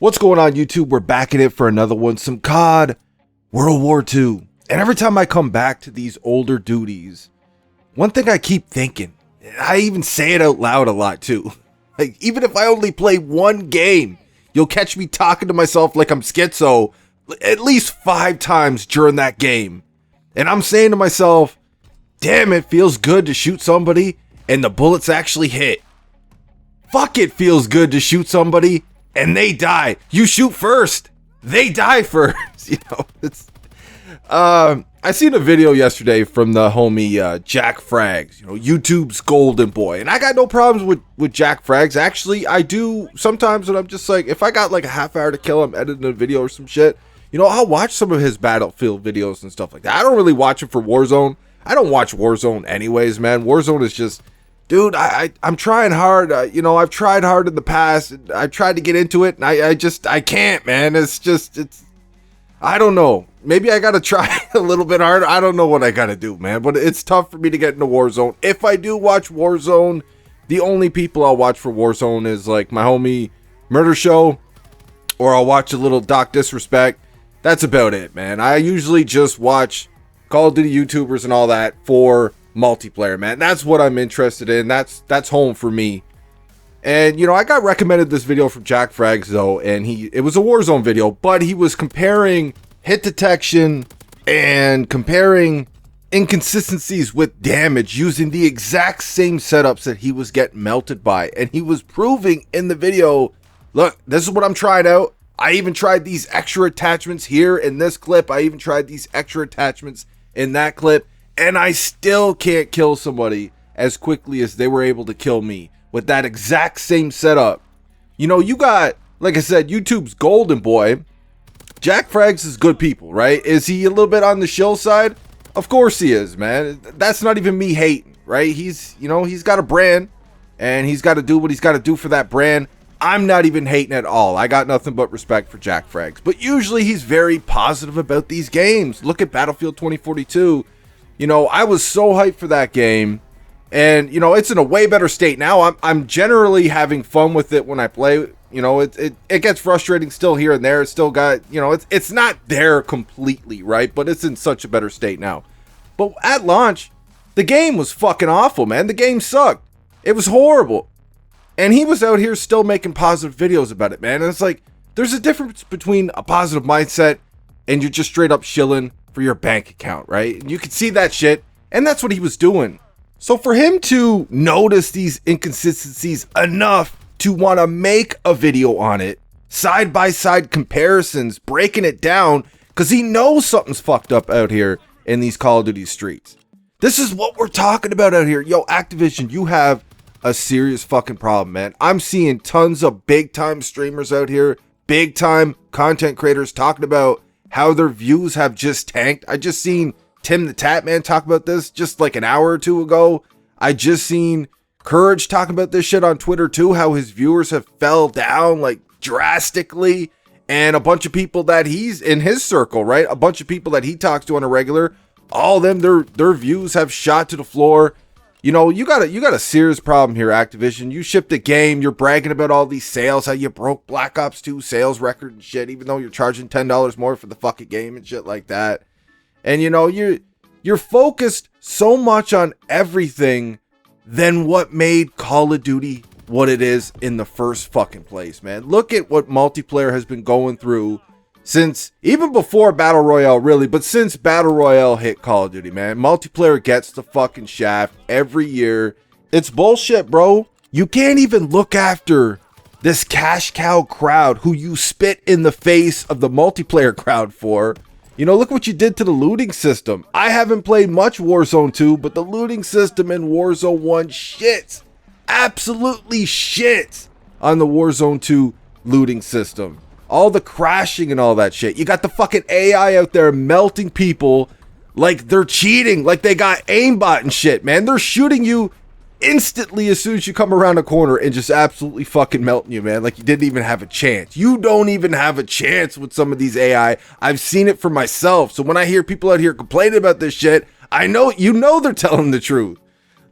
What's going on, YouTube? We're back in it for another one, some COD World War II. And every time I come back to these older duties, one thing I keep thinking, I even say it out loud a lot too, like even if I only play one game, you'll catch me talking to myself like I'm schizo at least 5 times during that game. And I'm saying to myself, damn, it feels good to shoot somebody and the bullets actually hit. Fuck, it feels good to shoot somebody and they die. You shoot first, they die first. You know, it's I seen a video yesterday from the homie Jack Frags, you know, YouTube's golden boy. And I got no problems with Jack Frags. Actually, I do sometimes when I'm just like, if I got like a half hour to kill, I'm editing a video or some shit, you know, I'll watch some of his Battlefield videos and stuff like that. I don't really watch him for Warzone. I don't watch Warzone anyways, man. Warzone is just, dude, I'm trying hard. You know, I've tried hard in the past. I've tried to get into it, and I can't, man. It's I don't know. Maybe I gotta try a little bit harder. I don't know what I gotta do, man. But it's tough for me to get into Warzone. If I do watch Warzone, the only people I'll watch for Warzone is like my homie Murder Show, or I'll watch a little Doc Disrespect. That's about it, man. I usually just watch Call of Duty YouTubers and all that for multiplayer, man. That's what I'm interested in. That's home for me. And you know, I got recommended this video from Jack Frags though, and it was a Warzone video, but he was comparing hit detection and comparing inconsistencies with damage using the exact same setups that he was getting melted by. And he was proving in the video, look, this is what I'm trying out. I even tried these extra attachments here in this clip. I even tried these extra attachments in that clip. And I still can't kill somebody as quickly as they were able to kill me with that exact same setup. You know, you got, like I said, YouTube's golden boy. Jack Frags is good people, right? Is he a little bit on the shill side? Of course he is, man. That's not even me hating, right? He's, you know, he's got a brand and he's got to do what he's got to do for that brand. I'm not even hating at all. I got nothing but respect for Jack Frags. But usually he's very positive about these games. Look at Battlefield 2042. You know, I was so hyped for that game. And, you know, it's in a way better state now. I'm generally having fun with it when I play. You know, it gets frustrating still here and there. It's still got, you know, it's not there completely, right? But it's in such a better state now. But at launch, the game was fucking awful, man. The game sucked. It was horrible. And he was out here still making positive videos about it, man. And it's like, there's a difference between a positive mindset and you're just straight up shilling for your bank account, right? And you can see that shit. And that's what he was doing. So for him to notice these inconsistencies enough to want to make a video on it, side-by-side comparisons, breaking it down, because he knows something's fucked up out here in these Call of Duty streets. This is what we're talking about out here. Yo, Activision, you have a serious fucking problem, man. I'm seeing tons of big-time streamers out here, big-time content creators talking about how their views have just tanked. I just seen Tim the Tatman talk about this just like an hour or two ago. I just seen Courage talking about this shit on Twitter too, how his viewers have fell down like drastically. And a bunch of people that he's in his circle, right? A bunch of people that he talks to on a regular, all of them, their views have shot to the floor. You know, you got a serious problem here, Activision. You shipped a game, you're bragging about all these sales, how you broke Black Ops 2 sales record and shit, even though you're charging $10 more for the fucking game and shit like that. And you know, you're focused so much on everything than what made Call of Duty what it is in the first fucking place, man. Look at what multiplayer has been going through since, even before Battle Royale really, but since Battle Royale hit Call of Duty, man. Multiplayer gets the fucking shaft every year. It's bullshit, bro. You can't even look after this cash cow crowd who you spit in the face of the multiplayer crowd for. You know, look what you did to the looting system. I haven't played much Warzone 2, but the looting system in Warzone 1 shits. Absolutely shits on the Warzone 2 looting system. All the crashing and all that shit. You got the fucking AI out there melting people like they're cheating, like they got aimbot and shit, man. They're shooting you instantly as soon as you come around a corner and just absolutely fucking melting you, man. Like you didn't even have a chance. You don't even have a chance with some of these AI. I've seen it for myself. So when I hear people out here complaining about this shit, I know, you know, they're telling the truth.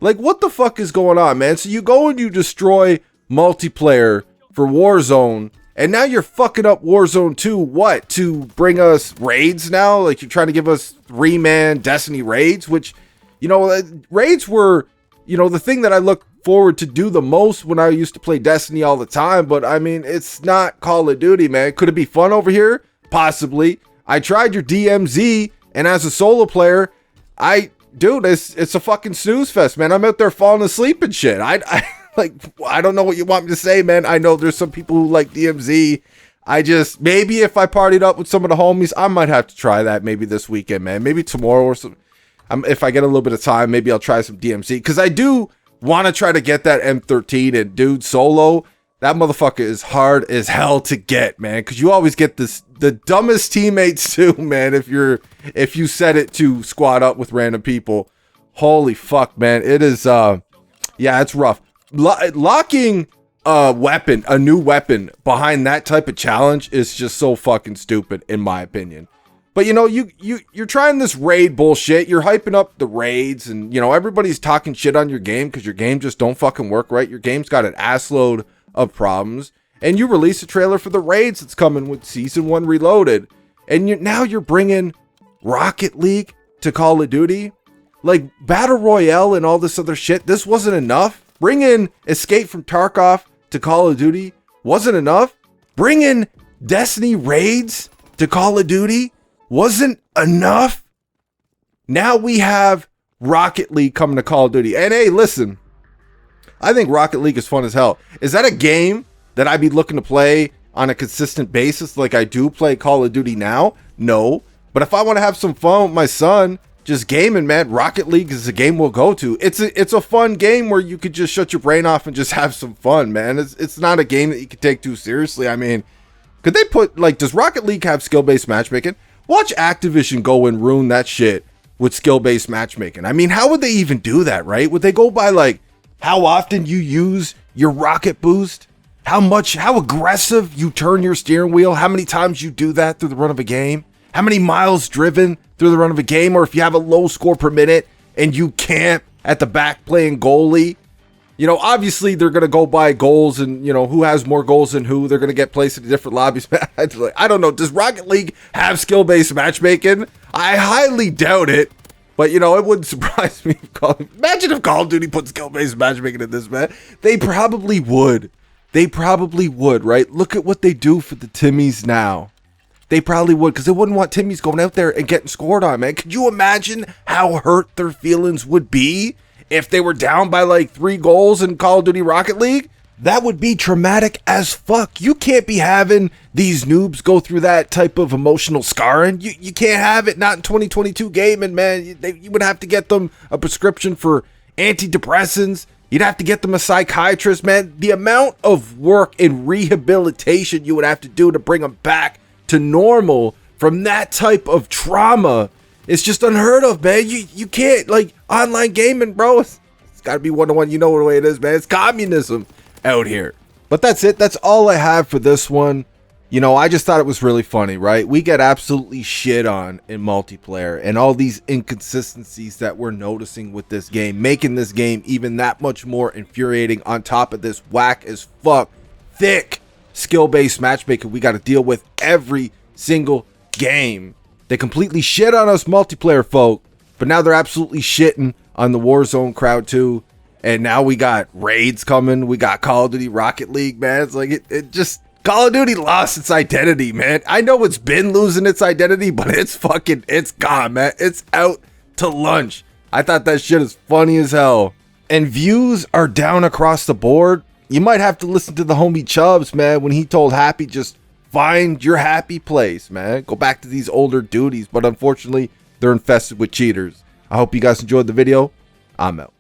Like, what the fuck is going on, man? So you go and you destroy multiplayer for Warzone, And now you're fucking up Warzone 2, what? To bring us raids now? Like, you're trying to give us 3-man Destiny raids, which, you know, raids were, you know, the thing that I look forward to do the most when I used to play Destiny all the time. But, I mean, it's not Call of Duty, man. Could it be fun over here? Possibly. I tried your DMZ, and as a solo player, dude, it's a fucking snooze fest, man. I'm out there falling asleep and shit. Like, I don't know what you want me to say, man. I know there's some people who like DMZ. Maybe if I partied up with some of the homies, I might have to try that maybe this weekend, man. Maybe tomorrow or some. If I get a little bit of time, maybe I'll try some DMZ. Because I do want to try to get that M13. And dude, solo, that motherfucker is hard as hell to get, man. Because you always get the dumbest teammates too, man. If you set it to squad up with random people. Holy fuck, man. It is, yeah, it's rough. Locking a new weapon behind that type of challenge is just so fucking stupid, in my opinion. But you know, you're trying this raid bullshit. You're hyping up the raids, and you know everybody's talking shit on your game because your game just don't fucking work right. Your game's got an assload of problems, and you release a trailer for the raids that's coming with Season 1 Reloaded, and now you're bringing Rocket League to Call of Duty, like Battle Royale and all this other shit. This wasn't enough. Bring in Escape from Tarkov to Call of Duty wasn't enough. Bring in Destiny raids to Call of Duty wasn't enough. Now we have Rocket League coming to Call of Duty. And hey, listen, I think Rocket League is fun as hell. Is that a game that I'd be looking to play on a consistent basis like I do play Call of Duty now? No. But if I want to have some fun with my son, just gaming, man, Rocket League is a game we'll go to. It's a fun game where you could just shut your brain off and just have some fun, man. It's not a game that you could take too seriously. I mean, could they put, like, does Rocket League have skill-based matchmaking? Watch Activision go and ruin that shit with skill-based matchmaking. I mean, how would they even do that, right? Would they go by, like, how often you use your rocket boost? How aggressive you turn your steering wheel? How many times you do that through the run of a game? How many miles driven through the run of a game? Or if you have a low score per minute and you camp at the back playing goalie, you know, obviously they're going to go by goals and, you know, who has more goals than who. They're going to get placed in different lobbies. I don't know. Does Rocket League have skill-based matchmaking? I highly doubt it. But, you know, it wouldn't surprise me. Imagine if Call of Duty put skill-based matchmaking in this, man. They probably would. They probably would, right? Look at what they do for the Timmies now. They probably would, because they wouldn't want Timmy's going out there and getting scored on, man. Could you imagine how hurt their feelings would be if they were down by like 3 goals in Call of Duty Rocket League? That would be traumatic as fuck. You can't be having these noobs go through that type of emotional scarring. You can't have it, not in 2022 gaming, man. You would have to get them a prescription for antidepressants. You'd have to get them a psychiatrist, man. The amount of work and rehabilitation you would have to do to bring them back to normal from that type of trauma is just unheard of, man. You can't, like, online gaming, bro. It's got to be one-to-one. You know the way it is, man. It's communism out here. But that's it. That's all I have for this one. You know, I just thought it was really funny, right? We get absolutely shit on in multiplayer, and all these inconsistencies that we're noticing with this game, making this game even that much more infuriating on top of this whack as fuck, thick skill-based matchmaking we got to deal with every single game. They completely shit on us multiplayer folk, but now they're absolutely shitting on the Warzone crowd too. And now we got raids coming. We got Call of Duty Rocket League, man. It's like it just, Call of Duty lost its identity, man. I know it's been losing its identity, but it's gone, man. It's out to lunch. I thought that shit is funny as hell. And views are down across the board. You might have to listen to the homie Chubbs, man, when he told Happy, just find your happy place, man. Go back to these older duties, but unfortunately, they're infested with cheaters. I hope you guys enjoyed the video. I'm out.